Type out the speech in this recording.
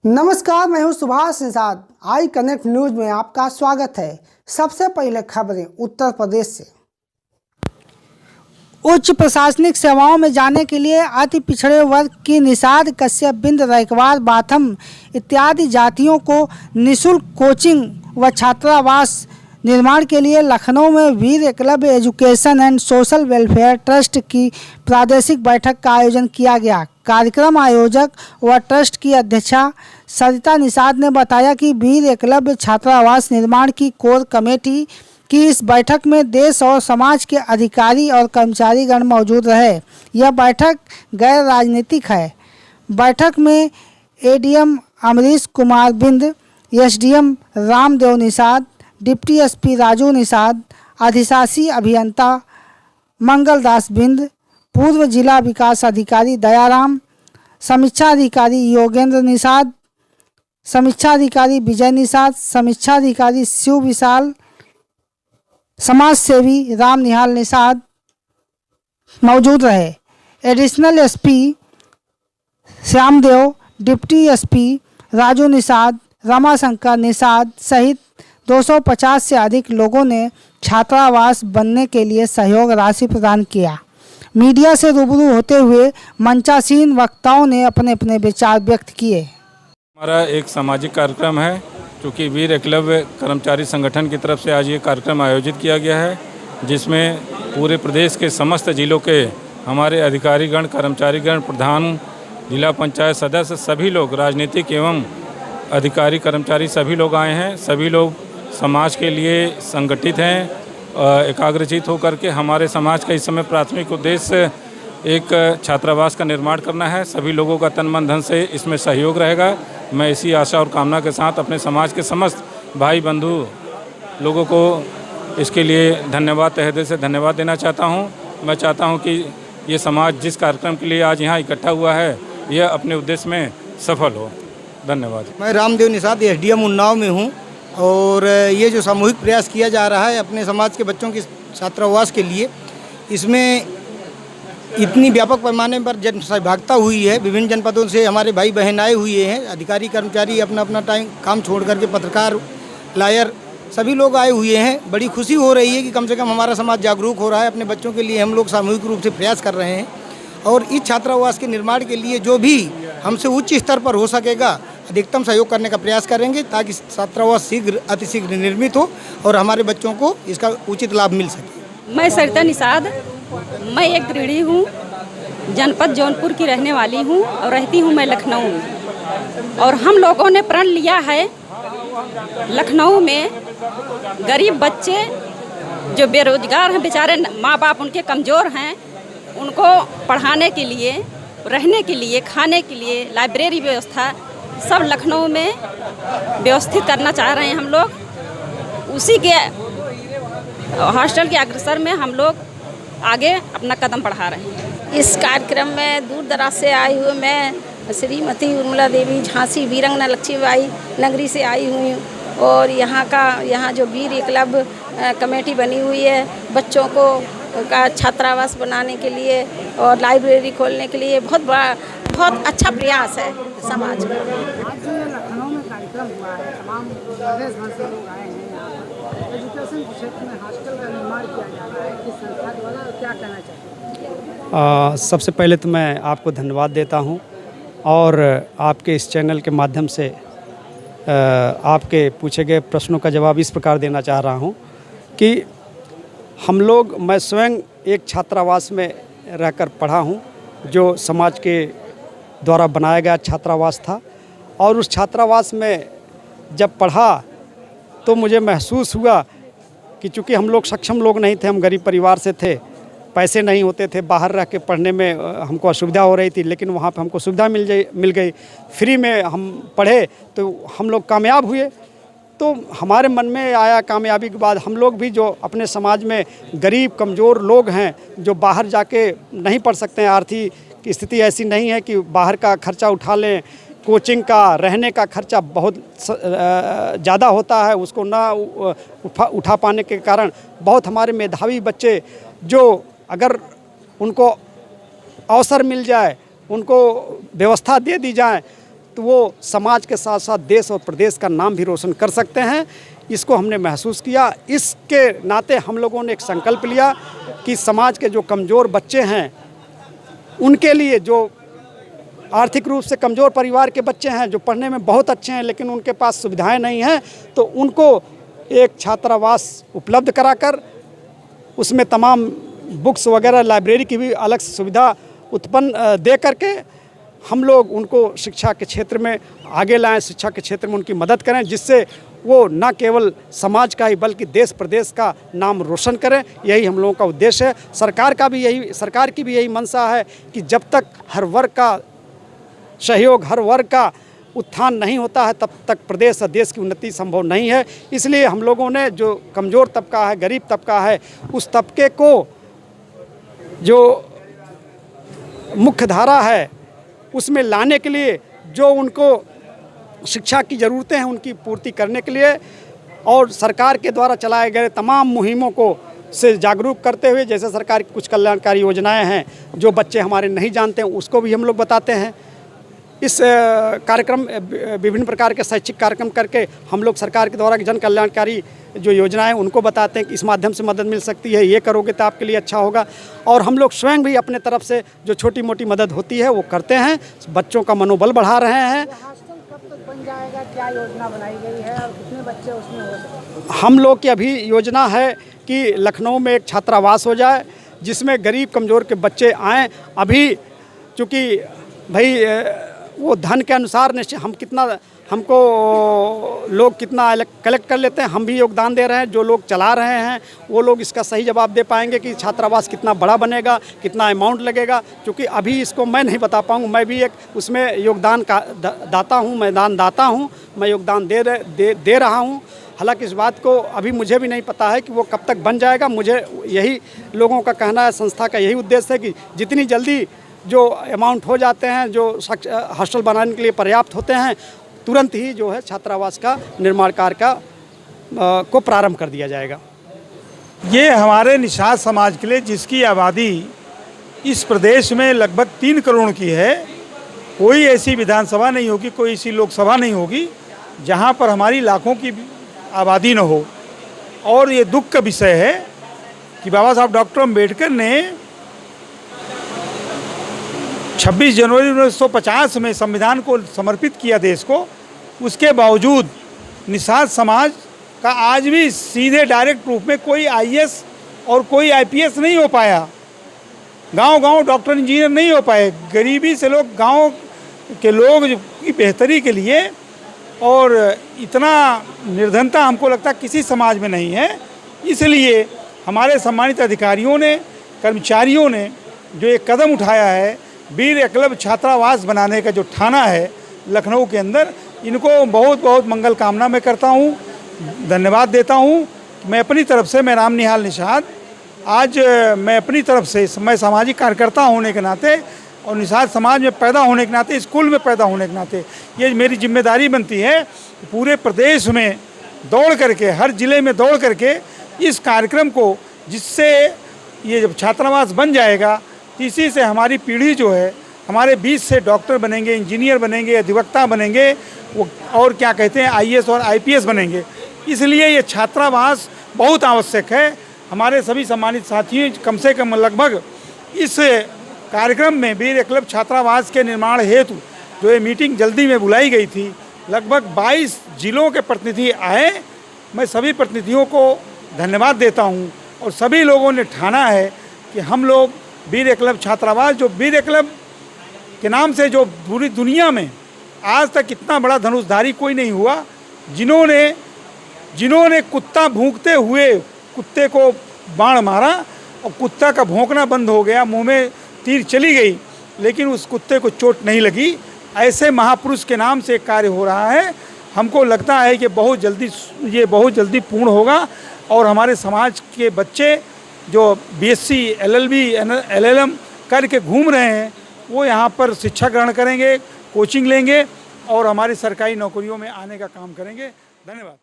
नमस्कार, मैं हूं Subhash Nishad. I connect news में आपका स्वागत है। सबसे पहले खबरें उत्तर प्रदेश से। उच्च प्रशासनिक सेवाओं में जाने के लिए अति पिछड़े वर्ग की निषाद, कश्यप, बिंद, रैकवार, बाथम इत्यादि जातियों को निःशुल्क कोचिंग व छात्रावास निर्माण के लिए लखनऊ में Veer Eklavya education and social welfare trust की प्रादेशिक बैठक का आयोजन किया गया। कार्यक्रम आयोजक व ट्रस्ट की अध्यक्षा सरिता निषाद ने बताया कि वीर एकलव्य छात्रावास निर्माण की कोर कमेटी की इस बैठक में देश और समाज के अधिकारी और कर्मचारीगण मौजूद रहे। यह बैठक गैर राजनीतिक है। बैठक में ADM Amrish Kumar Bind, SDM Ramdev Nishad, deputy SP Raju Nishad, अधिशासी अभियंता मंगलदास बिंद, पूर्व जिला विकास अधिकारी दयाराम, समीक्षा अधिकारी योगेंद्र निषाद, समीक्षा अधिकारी विजय निषाद, समीक्षा अधिकारी शिव विशाल, समाज सेवी राम निहाल निषाद मौजूद रहे। Additional SP Shyamdev, deputy SP Raju Nishad, Ramashankar Nishad सहित 250 से अधिक लोगों ने छात्रावास बनने के लिए सहयोग राशि प्रदान किया। मीडिया से रूबरू होते हुए मंचासीन वक्ताओं ने अपने अपने विचार व्यक्त किए। हमारा एक सामाजिक कार्यक्रम है, क्योंकि वीर एकलव्य कर्मचारी संगठन की तरफ से आज ये कार्यक्रम आयोजित किया गया है, जिसमें पूरे प्रदेश के समस्त जिलों के हमारे अधिकारीगण, कर्मचारीगण, प्रधान, जिला पंचायत सदस्य, सभी लोग, राजनीतिक एवं अधिकारी, कर्मचारी सभी लोग आए हैं। सभी लोग समाज के लिए संगठित हैं, एकाग्रचित होकर के। हमारे समाज का इस समय प्राथमिक उद्देश्य एक छात्रावास का निर्माण करना है। सभी लोगों का तन मन धन से इसमें सहयोग रहेगा। मैं इसी आशा और कामना के साथ अपने समाज के समस्त भाई बंधु लोगों को इसके लिए धन्यवाद, तहे दिल से धन्यवाद देना चाहता हूं। मैं चाहता हूं कि ये समाज जिस कार्यक्रम के लिए आज यहाँ इकट्ठा हुआ है, यह अपने उद्देश्य में सफल हो। धन्यवाद। मैं रामदेव निषाद, एसडीएम उन्नाव में हूँ, और ये जो सामूहिक प्रयास किया जा रहा है अपने समाज के बच्चों की छात्रावास के लिए, इसमें इतनी व्यापक पैमाने पर जन सहभागिता हुई है। विभिन्न जनपदों से हमारे भाई बहन आए हुए हैं, अधिकारी कर्मचारी अपना अपना टाइम काम छोड़ करके, पत्रकार, लायर, सभी लोग आए हुए हैं। बड़ी खुशी हो रही है कि कम से कम हमारा समाज जागरूक हो रहा है। अपने बच्चों के लिए हम लोग सामूहिक रूप से प्रयास कर रहे हैं, और इस छात्रावास के निर्माण के लिए जो भी हमसे उच्च स्तर पर हो सकेगा अधिकतम सहयोग करने का प्रयास करेंगे, ताकि छात्रावास अतिशीघ्र निर्मित हो और हमारे बच्चों को इसका उचित लाभ मिल सके। मैं सरिता निषाद, मैं एक गृहिणी हूँ, जनपद जौनपुर की रहने वाली हूँ और रहती हूँ मैं लखनऊ में। और हम लोगों ने प्रण लिया है लखनऊ में गरीब बच्चे जो बेरोजगार हैं, बेचारे माँ बाप उनके कमज़ोर हैं, उनको पढ़ाने के लिए, रहने के लिए, खाने के लिए, लाइब्रेरी व्यवस्था सब लखनऊ में व्यवस्थित करना चाह रहे हैं हम लोग। उसी के हॉस्टल के अग्रसर में हम लोग आगे अपना कदम बढ़ा रहे हैं। इस कार्यक्रम में दूर दराज से आई हुई मैं श्रीमती उर्मिला देवी झांसी वीरांगना लक्ष्मीबाई नगरी से आई हुई हूँ, और यहाँ जो वीर एकलव्य कमेटी बनी हुई है, बच्चों को का छात्रावास बनाने के लिए और लाइब्रेरी खोलने के लिए बहुत अच्छा प्रयास है समाज का। आज जो लखनऊ में कार्यक्रम हुआ है, तमाम प्रदेश भर से लोग आए हैं। यहाँ पर एजुकेशन क्षेत्र में हॉस्टल का निर्माण किया जा रहा है, किस संस्था द्वारा, क्या कहना चाहते हैं? सबसे पहले तो मैं आपको धन्यवाद देता हूं, और आपके इस चैनल के माध्यम से आपके पूछे गए प्रश्नों का जवाब इस प्रकार देना चाह रहा हूं कि मैं स्वयं एक छात्रावास में रहकर पढ़ा हूं, जो समाज के द्वारा बनाया गया छात्रावास था। और उस छात्रावास में जब पढ़ा तो मुझे महसूस हुआ कि चूँकि हम लोग सक्षम लोग नहीं थे, हम गरीब परिवार से थे, पैसे नहीं होते थे, बाहर रह के पढ़ने में हमको असुविधा हो रही थी, लेकिन वहाँ पे हमको सुविधा मिल गई, फ्री में हम पढ़े तो हम लोग कामयाब हुए। तो हमारे मन में आया, कामयाबी के बाद हम लोग भी जो अपने समाज में गरीब कमज़ोर लोग हैं, जो बाहर जाके नहीं पढ़ सकते हैं, आर्थिक स्थिति ऐसी नहीं है कि बाहर का खर्चा उठा लें, कोचिंग का, रहने का खर्चा बहुत ज़्यादा होता है, उसको ना उठा पाने के कारण बहुत हमारे मेधावी बच्चे, जो अगर उनको अवसर मिल जाए, उनको व्यवस्था दे दी जाए, तो वो समाज के साथ साथ देश और प्रदेश का नाम भी रोशन कर सकते हैं। इसको हमने महसूस किया। इसके नाते हम लोगों ने एक संकल्प लिया कि समाज के जो कमज़ोर बच्चे हैं, उनके लिए, जो आर्थिक रूप से कमज़ोर परिवार के बच्चे हैं, जो पढ़ने में बहुत अच्छे हैं लेकिन उनके पास सुविधाएं नहीं हैं, तो उनको एक छात्रावास उपलब्ध कराकर उसमें तमाम बुक्स वगैरह, लाइब्रेरी की भी अलग सुविधा उत्पन्न दे करके हम लोग उनको शिक्षा के क्षेत्र में आगे लाएं, शिक्षा के क्षेत्र में उनकी मदद करें, जिससे वो न केवल समाज का ही बल्कि देश प्रदेश का नाम रोशन करें। यही हम लोगों का उद्देश्य है। सरकार की भी यही मंशा है कि जब तक हर वर्ग का सहयोग, हर वर्ग का उत्थान नहीं होता है, तब तक प्रदेश और देश की उन्नति संभव नहीं है। इसलिए हम लोगों ने जो कमज़ोर तबका है, गरीब तबका है, उस तबके को जो मुख्य धारा है उसमें लाने के लिए, जो उनको शिक्षा की ज़रूरतें हैं उनकी पूर्ति करने के लिए, और सरकार के द्वारा चलाए गए तमाम मुहिमों को से जागरूक करते हुए, जैसे सरकार की कुछ कल्याणकारी योजनाएं हैं जो बच्चे हमारे नहीं जानते हैं, उसको भी हम लोग बताते हैं। इस कार्यक्रम, विभिन्न प्रकार के शैक्षिक कार्यक्रम करके हम लोग सरकार के द्वारा जन कल्याणकारी जो योजनाएं हैं उनको बताते हैं कि इस माध्यम से मदद मिल सकती है, ये करोगे तो आपके लिए अच्छा होगा। और हम लोग स्वयं भी अपने तरफ से जो छोटी मोटी मदद होती है वो करते हैं, बच्चों का मनोबल बढ़ा रहे हैं। कब तक बन जाएगा, क्या योजना बनाई गई है और कितने बच्चे उसमें हो सकते हैं? हम लोग की अभी योजना है कि लखनऊ में एक छात्रावास हो जाए जिसमें गरीब कमज़ोर के बच्चे आएँ। अभी चूँकि भाई वो धन के अनुसार हमको लोग कितना कलेक्ट कर लेते हैं, हम भी योगदान दे रहे हैं। जो लोग चला रहे हैं वो लोग इसका सही जवाब दे पाएंगे कि छात्रावास कितना बड़ा बनेगा, कितना अमाउंट लगेगा। क्योंकि अभी इसको मैं नहीं बता पाऊँगा, मैं भी एक उसमें योगदान का दाता हूँ, मैदान दाता हूँ, मैं योगदान दे रहा हूँ। हालांकि इस बात को अभी मुझे भी नहीं पता है कि वो कब तक बन जाएगा। मुझे यही लोगों का कहना है, संस्था का यही उद्देश्य है कि जितनी जल्दी जो अमाउंट हो जाते हैं, जो हॉस्टल बनाने के लिए पर्याप्त होते हैं, तुरंत ही जो है छात्रावास का निर्माण कार्य को प्रारंभ कर दिया जाएगा। ये हमारे निषाद समाज के लिए, जिसकी आबादी इस प्रदेश में लगभग 3 करोड़ की है, कोई ऐसी विधानसभा नहीं होगी, कोई ऐसी लोकसभा नहीं होगी जहाँ पर हमारी लाखों की आबादी न हो। और ये दुख का विषय है कि बाबा साहब डॉक्टर अम्बेडकर ने 26 जनवरी 1950 में संविधान को समर्पित किया देश को, उसके बावजूद निषाद समाज का आज भी सीधे डायरेक्ट रूप में कोई आईएएस और कोई आईपीएस नहीं हो पाया। गांव-गांव डॉक्टर इंजीनियर नहीं हो पाए। गरीबी से लोग, गांव के लोग की बेहतरी के लिए, और इतना निर्धनता हमको लगता किसी समाज में नहीं है। इसलिए हमारे सम्मानित अधिकारियों ने, कर्मचारियों ने जो एक कदम उठाया है, वीर एकलव्य छात्रावास बनाने का जो ठाना है लखनऊ के अंदर, इनको बहुत बहुत मंगल कामना मैं करता हूँ, धन्यवाद देता हूँ। मैं अपनी तरफ से, मैं राम निहाल निषाद, आज मैं अपनी तरफ से, मैं सामाजिक कार्यकर्ता होने के नाते और निषाद समाज में पैदा होने के नाते, स्कूल में पैदा होने के नाते, ये मेरी जिम्मेदारी बनती है पूरे प्रदेश में दौड़ करके, हर ज़िले में दौड़ करके इस कार्यक्रम को, जिससे ये जब छात्रावास बन जाएगा, इसी से हमारी पीढ़ी जो है, हमारे 20 से डॉक्टर बनेंगे, इंजीनियर बनेंगे, अधिवक्ता बनेंगे, वो और क्या कहते हैं आईएएस और आईपीएस बनेंगे। इसलिए ये छात्रावास बहुत आवश्यक है। हमारे सभी सम्मानित साथियों, कम से कम लगभग इस कार्यक्रम में वीर एकलव्य छात्रावास के निर्माण हेतु जो ये मीटिंग जल्दी में बुलाई गई थी, लगभग 22 जिलों के प्रतिनिधि आए। मैं सभी प्रतिनिधियों को धन्यवाद देता हूँ। और सभी लोगों ने ठाना है कि हम लोग वीर एकलव्य छात्रावास, जो वीर एकलव्य के नाम से जो पूरी दुनिया में आज तक इतना बड़ा धनुषधारी कोई नहीं हुआ, जिन्होंने कुत्ता भौंकते हुए कुत्ते को बाण मारा और कुत्ता का भौंकना बंद हो गया, मुंह में तीर चली गई, लेकिन उस कुत्ते को चोट नहीं लगी। ऐसे महापुरुष के नाम से कार्य हो रहा है। हमको लगता है कि बहुत जल्दी पूर्ण होगा और हमारे समाज के बच्चे जो बीएससी, एलएलबी, एलएलएम करके घूम रहे हैं, वो यहाँ पर शिक्षा ग्रहण करेंगे, कोचिंग लेंगे और हमारी सरकारी नौकरियों में आने का काम करेंगे। धन्यवाद।